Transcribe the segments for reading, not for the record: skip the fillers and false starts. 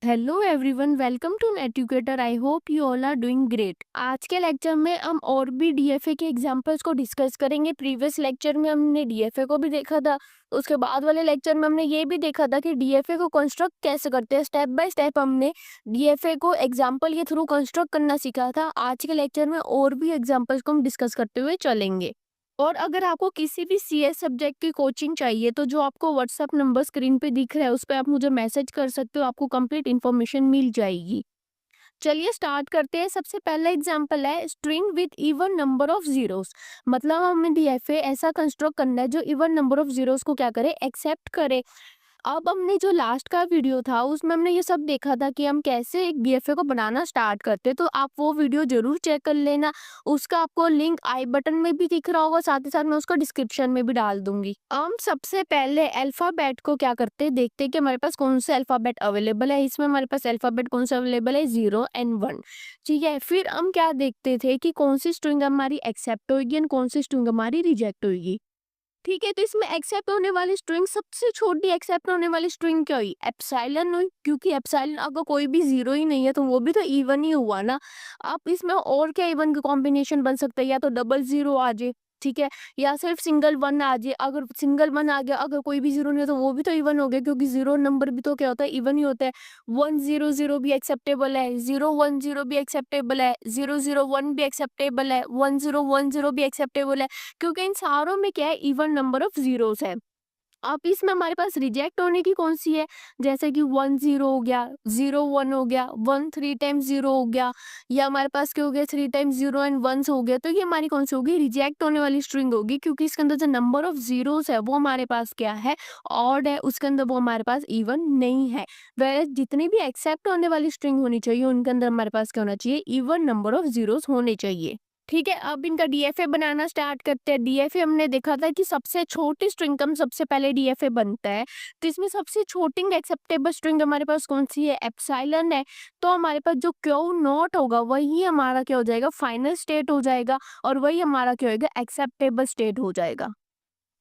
Hello everyone, welcome to Educator. I hope you all are doing great. आज के lecture में हम और भी डीएफए के एग्जांपल्स को डिस्कस करेंगे। प्रीवियस लेक्चर में हमने डीएफए को भी देखा था, उसके बाद वाले लेक्चर में हमने ये भी देखा था कि डीएफए को कंस्ट्रक्ट कैसे करते हैं। स्टेप बाय स्टेप हमने डीएफए को एग्जाम्पल के थ्रू कंस्ट्रक्ट करना सीखा था। आज के लेक्चर में और भी एग्जाम्पल्स को हम डिस्कस करते हुए चलेंगे। और अगर आपको किसी भी सीएस सब्जेक्ट की कोचिंग चाहिए तो जो आपको व्हाट्सएप नंबर स्क्रीन पे दिख रहा है उस पे आप मुझे मैसेज कर सकते हो, आपको कंप्लीट इन्फॉर्मेशन मिल जाएगी। चलिए स्टार्ट करते हैं। सबसे पहला एग्जांपल है string with even number of zeros. मतलब हमें डीएफए ऐसा कंस्ट्रक्ट करना है जो इवन नंबर ऑफ जीरोस को क्या करे, एक्सेप्ट करे। अब हमने जो लास्ट का वीडियो था उसमें हमने ये सब देखा था कि हम कैसे एक डीएफए को बनाना स्टार्ट करते, तो आप वो वीडियो जरूर चेक कर लेना। उसका आपको लिंक आई बटन में भी दिख रहा होगा, साथ ही साथ मैं उसको डिस्क्रिप्शन में भी डाल दूंगी। हम सबसे पहले अल्फाबेट को क्या करते हैं, देखते हैं कि हमारे पास कौन सा अल्फाबेट अवेलेबल है। इसमें हमारे पास अल्फाबेट कौन सा अवेलेबल है, 0 और 1। ठीक है, फिर हम क्या देखते थे कि कौन सी स्ट्रिंग हमारी एक्सेप्ट होगी और कौन सी स्ट्रिंग हमारी रिजेक्ट होगी। ठीक है, तो इसमें एक्सेप्ट होने वाली स्ट्रिंग, सबसे छोटी एक्सेप्ट होने वाली स्ट्रिंग क्या हुई, एप्सिलॉन हुई। क्योंकि एप्सिलॉन अगर कोई भी जीरो ही नहीं है तो वो भी तो इवन ही हुआ ना। अब इसमें और क्या इवन का कॉम्बिनेशन बन सकता है, या तो डबल जीरो आ जाए, ठीक है, या सिर्फ सिंगल वन आ जाए। अगर सिंगल वन आ गया, अगर कोई भी जीरो नहीं है तो वो भी तो इवन हो गया, क्योंकि जीरो नंबर भी तो क्या होता है, इवन ही होता है। 100 भी एक्सेप्टेबल है, 010 भी एक्सेप्टेबल है, 001 भी एक्सेप्टेबल है, 1010 भी एक्सेप्टेबल है, क्योंकि इन सारों में क्या है, इवन नंबर ऑफ जीरोस है। अब इसमें हमारे पास रिजेक्ट होने की कौन सी है, जैसे कि 10 हो गया, 01 हो गया, 1 3 टाइम्स 0 हो गया, या हमारे पास क्या हो गया, 3 टाइम्स 0 एंड 1 हो गया। तो ये हमारी कौन सी होगी, रिजेक्ट होने वाली स्ट्रिंग होगी, क्योंकि इसके अंदर जो नंबर ऑफ जीरोस है वो हमारे पास क्या है, ऑड है, उसके अंदर वो हमारे पास इवन नहीं है। वह जितनी भी एक्सेप्ट होने वाली स्ट्रिंग होनी चाहिए उनके अंदर हमारे पास क्या होना चाहिए, इवन नंबर ऑफ जीरोस होने चाहिए। ठीक है, अब इनका डीएफए बनाना स्टार्ट करते हैं। डीएफए हमने देखा था कि सबसे छोटी स्ट्रिंग का सबसे पहले डीएफए बनता है। तो इसमें सबसे छोटी एक्सेप्टेबल स्ट्रिंग हमारे पास कौन सी है, एप्सिलॉन है। तो हमारे पास जो क्यू नॉट होगा वही हमारा क्या हो जाएगा, फाइनल स्टेट हो जाएगा, और वही हमारा क्या होगा, एक्सेप्टेबल स्टेट हो जाएगा।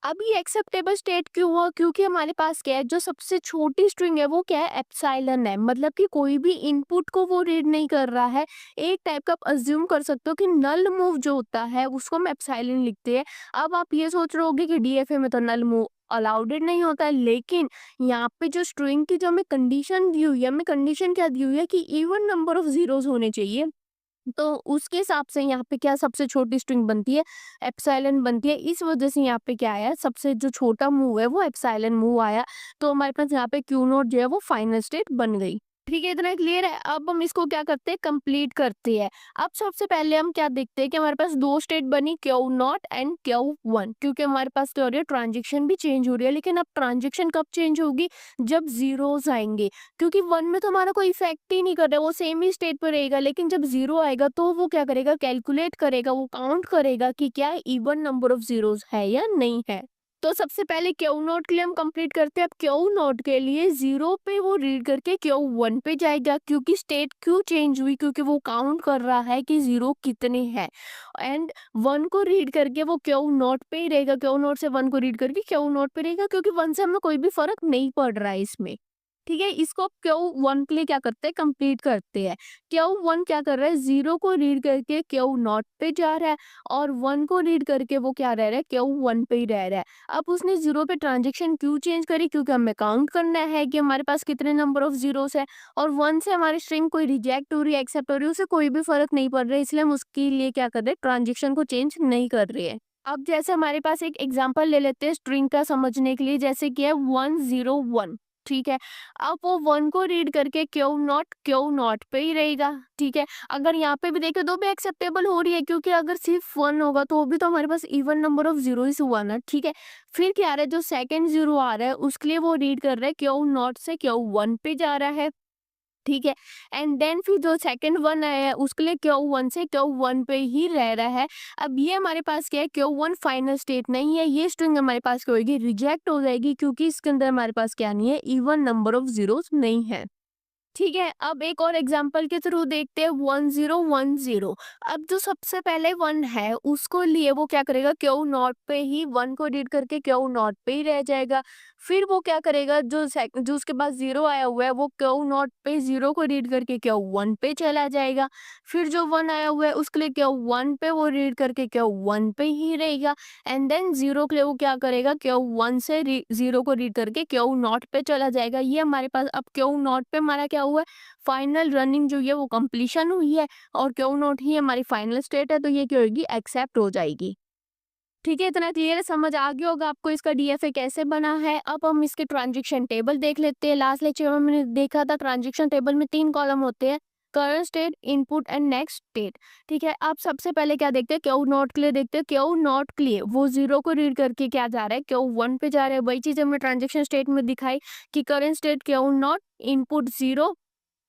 अब ये एक्सेप्टेबल स्टेट क्यों हुआ, क्योंकि हमारे पास क्या है, जो सबसे छोटी स्ट्रिंग है वो क्या है, एप्सिलॉन है। मतलब कि कोई भी इनपुट को वो रीड नहीं कर रहा है। एक टाइप का आप अज्यूम कर सकते हो कि नल मूव जो होता है उसको हम एप्सिलॉन लिखते हैं। अब आप ये सोच रहे होगे कि डीएफए में तो नल मूव अलाउडेड नहीं होता है, लेकिन यहाँ पे जो स्ट्रिंग की जो हमें कंडीशन दी हुई है, हमें कंडीशन क्या दी हुई है कि इवन नंबर ऑफ जीरोस होने चाहिए। तो उसके हिसाब से यहाँ पे क्या सबसे छोटी स्ट्रिंग बनती है, एप्सिलॉन बनती है। इस वजह से यहाँ पे क्या आया, सबसे जो छोटा मूव है वो एप्सिलॉन मूव आया। तो हमारे पास यहाँ पे क्यू नोट जो है वो फाइनल स्टेट बन गई। ठीक है, इतना क्लियर है। अब हम इसको क्या करते हैं, कंप्लीट करते हैं। अब सबसे पहले हम क्या देखते हैं कि हमारे पास दो स्टेट बनी, Q not and Q one. क्योंकि हमारे पास क्या हो रही है, ट्रांजेक्शन भी चेंज हो रही है। लेकिन अब ट्रांजेक्शन कब चेंज होगी, जब जीरोस आएंगे। क्योंकि वन में तो हमारा कोई इफेक्ट ही नहीं कर रहा है, वो सेम ही स्टेट पर रहेगा। लेकिन जब जीरो आएगा तो वो क्या करेगा, कैलकुलेट करेगा, वो काउंट करेगा कि क्या इवन नंबर ऑफ जीरोस है या नहीं है। तो सबसे पहले क्यू नोट के लिए हम कंप्लीट करते हैं। अब क्यू नोट के लिए जीरो पे वो रीड करके क्यू वन पे जाएगा, क्योंकि स्टेट क्यों चेंज हुई, क्योंकि वो काउंट कर रहा है कि जीरो कितने हैं। एंड वन को रीड करके वो क्यू नोट पे ही रहेगा, क्यू नोट से वन को रीड करके क्यू नोट पे रहेगा, क्योंकि वन से हमें कोई भी फर्क नहीं पड़ रहा है इसमें। ठीक है, इसको क्यू वन के लिए क्या करते हैं, कंप्लीट करते हैं। क्यू वन क्या कर रहा है, जीरो को रीड करके क्यू नॉट पे जा रहा है, और वन को रीड करके वो क्या रह रहा है, क्यू वन पे ही रह रहा है। अब उसने जीरो पे ट्रांजेक्शन क्यों चेंज करी, क्योंकि हमें काउंट करना है कि हमारे पास कितने नंबर ऑफ जीरोस है। और वन से हमारी स्ट्रिंग कोई रिजेक्ट हो रही है, एक्सेप्ट हो रही है, उसे कोई भी फर्क नहीं पड़ रहा है, इसलिए हम उसके लिए क्या कर रहे हैं, ट्रांजेक्शन को चेंज नहीं कर रहे हैं। अब जैसे हमारे पास एक एग्जांपल ले लेते हैं स्ट्रिंग का समझने के लिए, जैसे कि है 101। ठीक है, अब वो वन को रीड करके क्यू नॉट पे ही रहेगा। ठीक है, अगर यहाँ पे भी देखें तो भी एक्सेप्टेबल हो रही है, क्योंकि अगर सिर्फ वन होगा तो वो भी तो हमारे पास इवन नंबर ऑफ जीरो ही हुआ ना। ठीक है, फिर क्या आ रहा है, जो सेकंड जीरो आ रहा है उसके लिए वो रीड कर रहा है क्यू नॉट से क्यू वन पे जा रहा है। ठीक है, एंड देन फिर जो सेकंड वन आया है उसके लिए क्यू वन से क्यू वन पे ही रह रहा है। अब ये हमारे पास क्या है, क्यू वन फाइनल स्टेट नहीं है, ये स्ट्रिंग हमारे पास क्या होगी, रिजेक्ट हो जाएगी, क्योंकि इसके अंदर हमारे पास क्या नहीं है, इवन नंबर ऑफ जीरोस नहीं है। ठीक है, अब एक और एग्जांपल के थ्रू देखते हैं 1010। अब जो सबसे पहले वन है उसको लिए वो क्या करेगा, क्यू नॉट पे ही वन को रीड करके क्यू नॉट पे ही रह जाएगा। फिर वो क्या करेगा, जो उसके पास 0 आया हुआ है वो क्यू नॉट पे 0 को रीड करके क्यू 1 पे चला जाएगा। फिर जो 1 आया हुआ है उसके लिए क्यू 1 पे वो रीड करके क्यू 1 पे ही रहेगा। एंड देन 0 के लिए वो क्या करेगा, क्यू 1 से 0 को रीड करके क्यू नॉट पे चला जाएगा। ये हमारे पास अब क्यू नॉट पे हमारा क्या हुआ है, फाइनल रनिंग जो है वो कंप्लीशन हुई है और क्यू नॉट ही हमारी फाइनल स्टेट है, तो ये क्या होगी, एक्सेप्ट हो जाएगी। ठीक है, इतना क्लियर है, समझ आ गया होगा आपको इसका डीएफए कैसे बना है। अब हम इसके ट्रांजैक्शन टेबल देख लेते हैं। लास्ट लेक्चर में हमने देखा था ट्रांजैक्शन टेबल में 3 कॉलम होते हैं, current state, input and next state. ठीक है, आप सबसे पहले क्या देखते हैं, क्यू नॉट के लिए देखते हैं। क्यू नॉट के लिए वो 0 को रीड करके क्या जा रहा है, क्यू 1 पे जा रहा है। वही चीज हमने ट्रांजैक्शन स्टेट में दिखाई कि current state q nought, input 0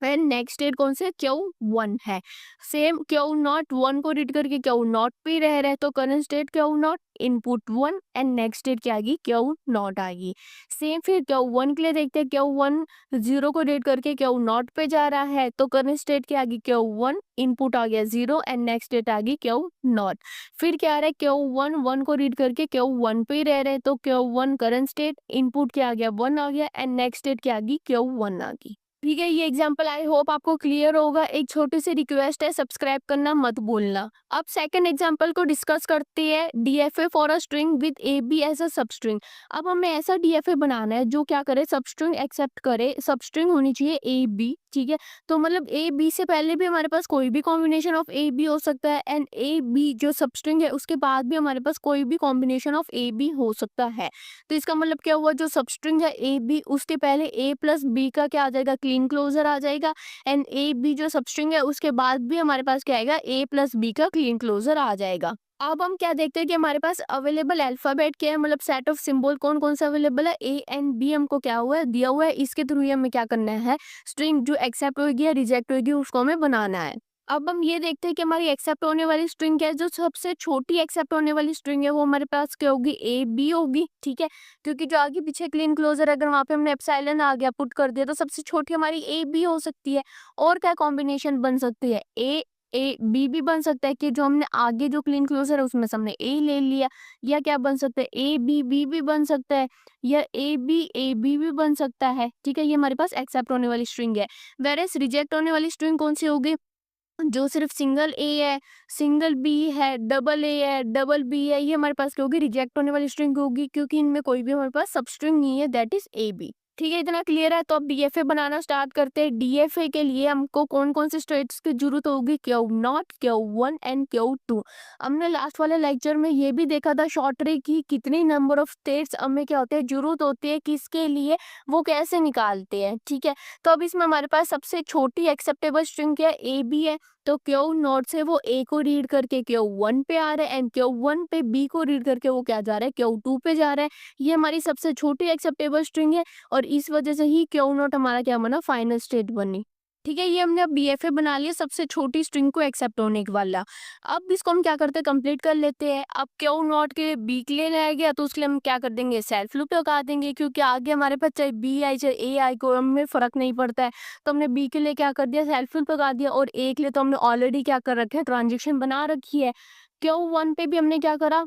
and next state कौन से, क्यू 1 है। सेम क्यू नॉट 1 को रीड करके क्यू नॉट पे रह रहे हैं, तो current state q nought, input 1 and next state क्या आ गई, क्यू नॉट आ गई। सेम फिर क्यू 1 के लिए देखते हैं, क्यू 1 0 को रीड करके क्यू नॉट पे जा रहा है, तो करंट स्टेट क्या आ गई, क्यू 1, इनपुट आ गया 0 एंड नेक्स्ट स्टेट आ गई क्यू नॉट। फिर क्या आ रहा है, क्यू 1 1 को रीड करके क्यू 1 पे ही रह रहे हैं, तो क्यू 1 करंट स्टेट, इनपुट क्या आ गया, 1 आ गया एंड नेक्स्ट स्टेट क्या आ गई, क्यू 1 आ गई। ठीक है, ये एग्जाम्पल आई होप आपको क्लियर होगा। एक छोटी सी रिक्वेस्ट है, सब्सक्राइब करना मत भूलना। अब सेकंड एग्जाम्पल को डिस्कस करते हैं, DFA for a string with a b as a substring. अब हमें ऐसा डीएफए बनाना है जो क्या करे, सबस्ट्रिंग एक्सेप्ट करे। सबस्ट्रिंग होनी चाहिए ए बी, ठीक है। तो मतलब ए बी से पहले भी हमारे पास कोई भी कॉम्बिनेशन ऑफ ए बी हो सकता है, एंड ए बी जो सबस्ट्रिंग है उसके बाद भी हमारे पास कोई भी कॉम्बिनेशन ऑफ ए बी हो सकता है। तो इसका मतलब क्या हुआ, जो सबस्ट्रिंग है ए बी उसके पहले ए प्लस बी का क्या आ जाएगा, क्लीन क्लोजर आ जाएगा। एंड ए बी जो सबस्ट्रिंग है उसके बाद भी हमारे पास क्या आएगा, ए प्लस बी का क्लीन क्लोजर आ जाएगा। अब हम क्या देखते हैं कि हमारे पास अवेलेबल अल्फाबेट क्या है, मतलब सेट ऑफ सिंबल कौन कौन सा अवेलेबल है, ए एंड बी हमको क्या हुआ है, दिया हुआ है। इसके थ्रू ही हमें क्या करना है, स्ट्रिंग जो एक्सेप्ट होगी या रिजेक्ट होगी उसको हमें बनाना है। अब हम ये देखते हैं कि हमारी एक्सेप्ट होने वाली स्ट्रिंग क्या है, जो सबसे छोटी एक्सेप्ट होने वाली स्ट्रिंग है वो हमारे पास क्या होगी, ए बी होगी। ठीक है, क्योंकि जो आगे पीछे क्लीन क्लोजर अगर वहां पे हमने एप्सिलॉन आ गया पुट कर दिया, तो सबसे छोटी हमारी ए बी हो सकती है। और क्या कॉम्बिनेशन बन सकती है, ए बी भी बन सकता है कि जो हमने आगे जो क्लीन क्लोजर है उसमें से हमने ए ले लिया। या क्या बन सकता है, ए बी बी भी बन सकता है, या ए बी भी बन सकता है। ठीक है, ये हमारे पास एक्सेप्ट होने वाली स्ट्रिंग है। वेरएस रिजेक्ट होने वाली स्ट्रिंग कौन सी होगी, जो सिर्फ सिंगल ए है, सिंगल बी है, डबल ए है, डबल बी है, ये हमारे पास क्या होगी, रिजेक्ट होने वाली स्ट्रिंग होगी, क्योंकि इनमें कोई भी हमारे पास सब स्ट्रिंग नहीं है, दैट इज ए बी। ठीक है, इतना क्लियर है। तो अब डीएफए बनाना स्टार्ट करते हैं। डीएफए के लिए हमको कौन कौन से स्टेट्स की जरूरत होगी, Q not, Q 1 and Q 2। हमने लास्ट वाले लेक्चर में ये भी देखा था शॉर्ट ट्रिक की कितनी नंबर ऑफ स्टेट्स हमें क्या होते हैं, जरूरत होती है किसके लिए, वो कैसे निकालते हैं। ठीक है, तो अब इसमें हमारे पास सबसे छोटी एक्सेप्टेबल स्ट्रिंग क्या है, ए बी है। तो क्यू नॉट से वो ए को रीड करके क्यू 1 पे आ रहा है, एंड क्यू 1 पे बी को रीड करके वो क्या जा रहा है, क्यू 2 पे जा रहा है। ये हमारी सबसे छोटी एक्सेप्टेबल स्ट्रिंग है, और इस वजह से ही क्यू नॉट हमारा क्या बना, फाइनल स्टेट बनी। ठीक है, ये हमने अब बीएफए बना लिया सबसे छोटी स्ट्रिंग को एक्सेप्ट होने के वाला। अब इसको हम क्या करते हैं, कंप्लीट कर लेते हैं। अब क्यू नॉट के बी के लिए रह गया, तो उसके लिए हम क्या कर देंगे, सेल्फ लूप लगा देंगे, क्योंकि आगे हमारे पास चाहे बी आई चाहे ए आई को हमें फर्क नहीं पड़ता है। तो हमने बी के लिए क्या कर दिया, सेल्फ लूप लगा दिया। और ए के लिए तो हमने ऑलरेडी क्या कर रखे हैं, ट्रांजेक्शन बना रखी है। क्यू 1 पे भी हमने क्या करा,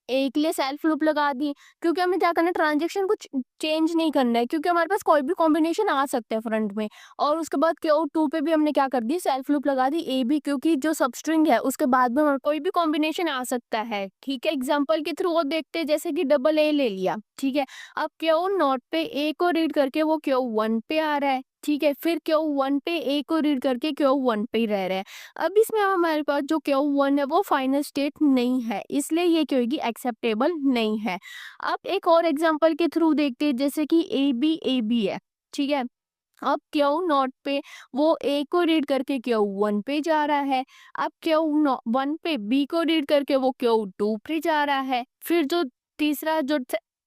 एक लिए सेल्फ लूप लगा दी, क्योंकि हमें क्या करना है, ट्रांजेक्शन कुछ चेंज नहीं करना है, क्योंकि हमारे पास कोई भी कॉम्बिनेशन आ सकता है फ्रंट में। और उसके बाद क्यू 2 पे भी हमने क्या कर दी, सेल्फ लूप लगा दी ए बी, क्योंकि जो सबस्ट्रिंग है उसके बाद में कोई भी कॉम्बिनेशन आ सकता है। ठीक है, एग्जाम्पल के थ्रू वो देखते हैं, जैसे कि डबल ए ले लिया। ठीक है, अब क्यू नॉट पे ए को रीड करके वो क्यू 1 पे आ रहा है। ठीक है, फिर क्यू 1 पे ए को रीड करके क्यू 1 पे ही रह रहा है। अब इसमें हमारे पास जो क्यू 1 है वो फाइनल स्टेट नहीं है, इसलिए ये क्या होगी, एक्सेप्टेबल नहीं है। अब एक और एग्जांपल के थ्रू देखते हैं, जैसे कि ए बी है। ठीक है, अब क्यू नॉट पे वो ए को रीड करके क्यू 1 पे जा रहा है। अब क्यू 1 पे बी को रीड करके वो क्यू 2 पे जा रहा है। फिर जो तीसरा जो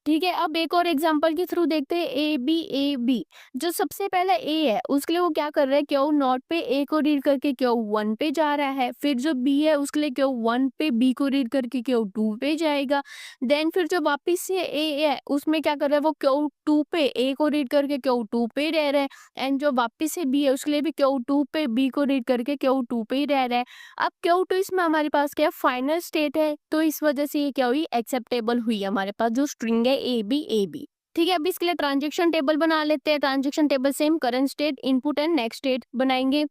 ठीक है, अब एक और एग्जांपल के थ्रू देखते हैं, ए बी। जो सबसे पहला ए है उसके लिए वो क्या कर रहा है, क्यू नॉट पे ए को रीड करके क्यू 1 पे जा रहा है। फिर जो बी है उसके लिए क्यू 1 पे बी को रीड करके क्यू 2 पे जाएगा। देन फिर जो वापिस से ए है उसमें क्या कर रहा है, वो क्यू 2 पे ए को रीड करके क्यू 2 पे रह रहा है। एंड जो वापिस से बी है उसके लिए भी क्यू 2 पे बी को रीड करके क्यू 2 पे ही रह रहा है। अब क्यू 2 इसमें हमारे पास क्या फाइनल स्टेट है, तो इस वजह से ये क्या हुई, एक्सेप्टेबल हुई हमारे पास जो स्ट्रिंग है ए बी। ठीक है, अब इसके लिए ट्रांजेक्शन टेबल बना लेते हैं। Transaction table same current state, input and next state बनाएंगे।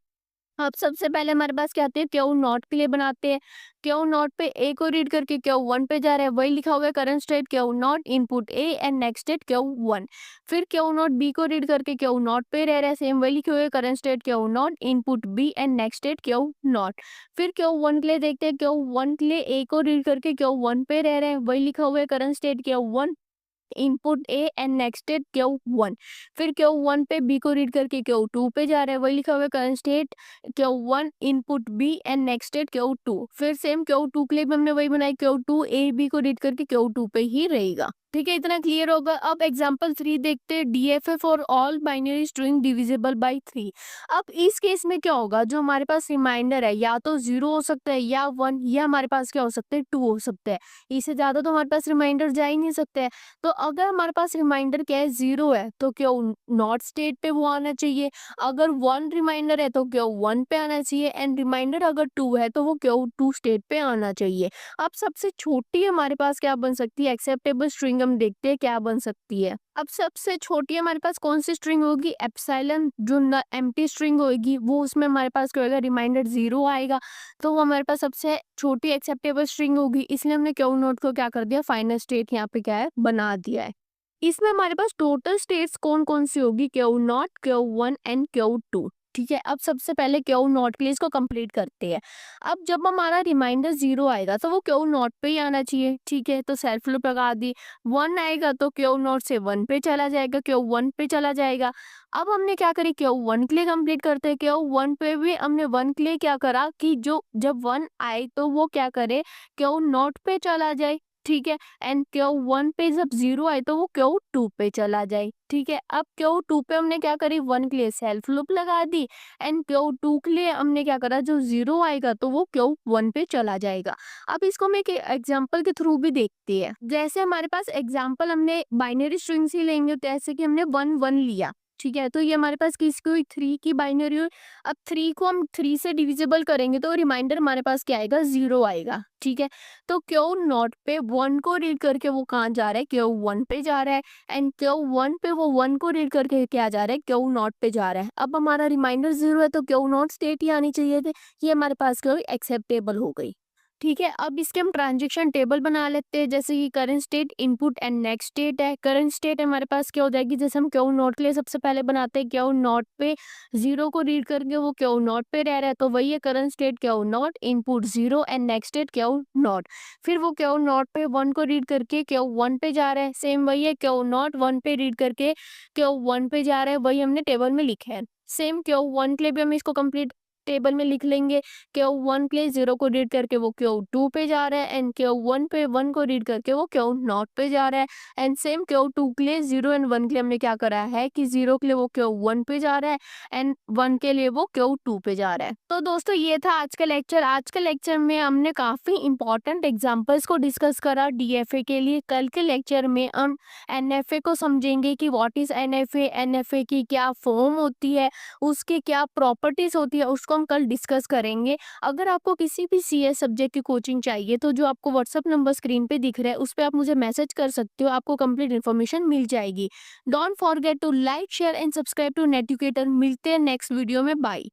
अब सबसे पहले हमारे पास क्या आते हैं, क्यू नॉट के लिए बनाते हैं। क्यू नॉट पे ए को रीड करके क्यू वन पे जा रहा है, वही लिखा हुआ है current state q nought input A and next state Q one. फिर क्यू नॉट बी को रीड करके क्यू नॉट पे रह रहा है, सेम वही लिखे हुए current state q nought input B and next state q nought. फिर क्यू वन के लिए देखते हैं, क्यू वन के लिए ए को रीड करके क्यू वन पे रह रहे हैं, वही लिखा हुआ है current state Q one input A and next state Q one. फिर क्यू वन पे बी को रीड करके क्यू टू पे जा रहा है, वही लिखा हुआ है current state Q one input B and next state Q two. फिर सेम क्यू टू के लिए भी हमने वही बनाई, क्यू टू ए बी को रीड करके क्यू टू पे ही रहेगा। ठीक है, इतना क्लियर होगा। अब एग्जांपल 3 देखते हैं, DFA for all binary string divisible by 3। अब इस केस में क्या होगा, जो हमारे पास रिमाइंडर है या तो 0 हो सकता है या 1, या हमारे पास क्या हो सकता है 2 हो सकता है। इससे ज्यादा तो हमारे पास रिमाइंडर जा ही नहीं सकते हैं। तो अगर हमारे पास रिमाइंडर क्या है 0 है तो क्यों नॉट स्टेट पे वो आना चाहिए। अगर 1 रिमाइंडर है तो क्यों 1 पे आना चाहिए, एंड रिमाइंडर अगर 2 है तो वो क्यों 2 स्टेट पे आना चाहिए। अब सबसे छोटी हमारे पास क्या बन सकती है, एक्सेप्टेबल स्ट्रिंग हम देखते हैं क्या बन सकती है। अब सबसे छोटी हमारे पास कौन सी स्ट्रिंग होगी, एप्सिलॉन। जो एम्प्टी स्ट्रिंग होगी वो उसमें हमारे पास क्या होगा, रिमाइंडर 0 आएगा, तो वो हमारे पास सबसे छोटी एक्सेप्टेबल स्ट्रिंग होगी। इसलिए हमने क्यू नोट को क्या कर दिया, फाइनल स्टेट यहाँ पे क्या है बना दिया है। इसमें हमारे पास टोटल स्टेट्स कौन कौन सी होगी, Q not Q one and Q two. ठीक है, अब सबसे पहले क्यू नॉट के लिए इसको कंप्लीट करते हैं। अब जब हमारा रिमाइंडर 0 आएगा तो वो क्यू नॉट पे ही आना चाहिए। ठीक है, तो सेल्फ लूप लगा दी। 1 आएगा तो क्यू नॉट से 1 पे चला जाएगा, क्यू 1 पे चला जाएगा। अब हमने क्या करी, क्यू 1 के लिए कंप्लीट करते हैं। क्यू 1 पे भी हमने 1 के लिए क्या करा कि जो जब 1 आए तो वो क्या करे, क्यू नॉट पे चला जाए। ठीक है, एंड क्यू 1 पे जब 0 आए तो वो क्यू 2 पे चला जाए। ठीक है, अब क्यू 2 पे हमने क्या करी, 1 के लिए सेल्फ लूप लगा दी, एंड क्यू 2 के लिए हमने क्या करा, जो 0 आएगा तो वो क्यू 1 पे चला जाएगा। अब इसको हम एक एग्जांपल के थ्रू भी देखते हैं। जैसे हमारे पास एग्जांपल हमने बाइनरी स्ट्रिंग्स ही लेंगे, तो ऐसे कि हमने 1 1 लिया। ठीक है, तो ये हमारे पास किसकी हुई, 3 की बाइनरी हुई। अब 3 को हम 3 से डिविजिबल करेंगे तो रिमाइंडर हमारे पास क्या आएगा, 0 आएगा। ठीक है, तो क्यू नॉट पे 1 को रीड करके वो कहाँ जा रहा है, क्यू 1 पे जा रहा है, एंड क्यू 1 पे वो 1 को रीड करके क्या जा रहा है, क्यू नॉट पे जा रहा है। अब हमारा रिमाइंडर 0 है तो क्यू नॉट स्टेट ही आनी चाहिए थे। ये हमारे पास क्या हुई, एक्सेप्टेबल हो गई। ठीक है, अब इसके हम ट्रांजेक्शन टेबल बना लेते हैं। जैसे कि current state input and next state है। करंट स्टेट हमारे पास क्या हो जाएगी, जैसे हम क्यू नॉट के लिए सबसे पहले बनाते हैं, क्यू नॉट पे 0 को रीड करके वो क्यू नॉट पे रह रहा है, तो वही है current state q nought input 0 and next state q nought. फिर वो क्यू नॉट पे 1 को रीड करके क्यू 1 पे जा रहा है, सेम वही है क्यू नॉट 1 पे रीड करके क्यू 1 पे जा रहा है, वही हमने टेबल में लिखा है। सेम क्यू 1 के लिए भी हम इसको कंप्लीट टेबल में लिख लेंगे। क्यू 1 के लिए 0 को रीड करके वो क्यू 2 पे जा रहा है, एंड क्यू 1 पे 1 को रीड करके वो क्यू नॉट पे जा रहा है, एंड सेम क्यू 2 के लिए 0 एंड 1 के लिए हमने क्या करा है कि 0 के लिए वो क्यू 1 पे जा रहा है, एंड 1 के लिए वो क्यू 2 पे जा रहा है। तो दोस्तों ये था आज का लेक्चर। आज के लेक्चर में हमने काफी इंपॉर्टेंट एग्जांपल्स को डिस्कस करा डीएफए के लिए। कल के लेक्चर में हम एनएफए को समझेंगे कि व्हाट इज एनएफए, एनएफए की क्या फॉर्म होती है, उसकी क्या प्रॉपर्टीज होती है, उसको हम कल डिस्कस करेंगे। अगर आपको किसी भी सीएस सब्जेक्ट की कोचिंग चाहिए तो जो आपको व्हाट्सएप नंबर स्क्रीन पे दिख रहा है उस पर आप मुझे मैसेज कर सकते हो, आपको कंप्लीट इन्फॉर्मेशन मिल जाएगी। Don't forget to like share and subscribe to नेटुकेटर। मिलते हैं नेक्स्ट वीडियो में, बाय।